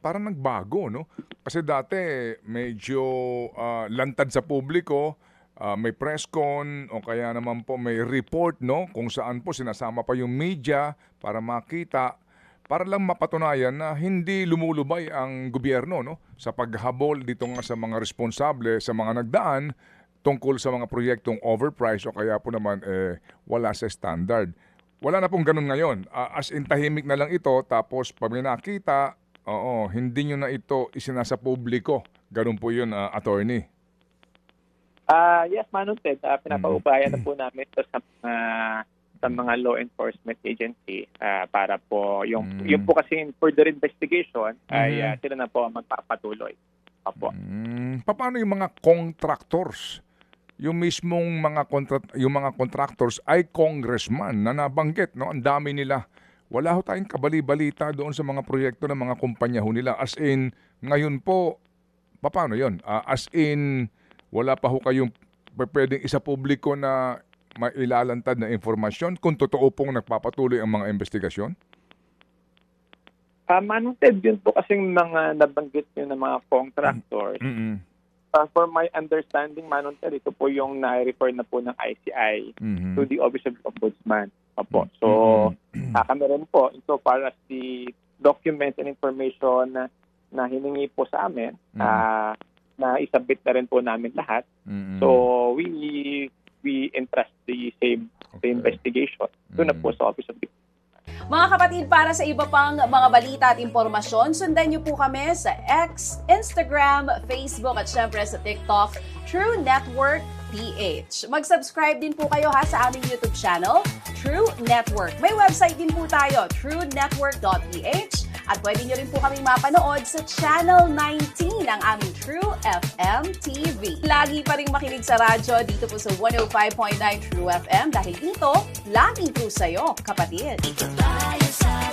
parang nagbago, no? Kasi dati medyo lantad sa publiko, may press con o kaya naman po may report, no? Kung saan po sinasama pa yung media para makita, para lang mapatunayan na hindi lumulubay ang gobyerno, no? Sa paghabol dito nga sa mga responsable, sa mga nagdaan tungkol sa mga proyektong overpriced o kaya po naman wala sa standard. Wala na pong ganun ngayon. As in tahimik na lang ito, tapos pag may nakita, hindi nyo na ito isinasa publiko. Ganun po yun, attorney. Yes, Manong Ted, pinapaubayan na po namin ito sa mga law enforcement agency para po yung po kasi further investigation ay sila na po magpapatuloy. Opo. Paano yung mga contractors? Yung mismong yung mga contractors ay congressman na nabanggit, no? Ang dami nila. Wala ho tayong kabali-balita doon sa mga proyekto ng mga kumpanya ho nila. As in, ngayon po, paano yun? As in, wala pa ho kayong pwedeng isa publiko na mailalantad na informasyon kung totoo pong nagpapatuloy ang mga investigasyon? Manong Ted, yun po kasing mga nabanggit nyo ng mga contractors. For my understanding, Manong Ted, ito po yung na-refer na po ng ICI to the Office of the Ombudsman. Opo. So, kami rin po, so far as the documents and information na hiningi po sa amin, na isabit na rin po namin lahat. So, we entrust the same investigation doon na po sa Office of the Mga kapatid, para sa iba pang mga balita at impormasyon, sundan niyo po kami sa X, Instagram, Facebook at syempre sa TikTok, True Network PH. Mag-subscribe din po kayo sa aming YouTube channel, True Network. May website din po tayo, truenetwork.ph, at pwede niyo rin po kaming mapanood sa Channel 19 ng aming True FM TV. Lagi pa rin makinig sa radyo dito po sa 105.9 True FM dahil dito, laging true sa'yo, kapatid. Dito tayo sa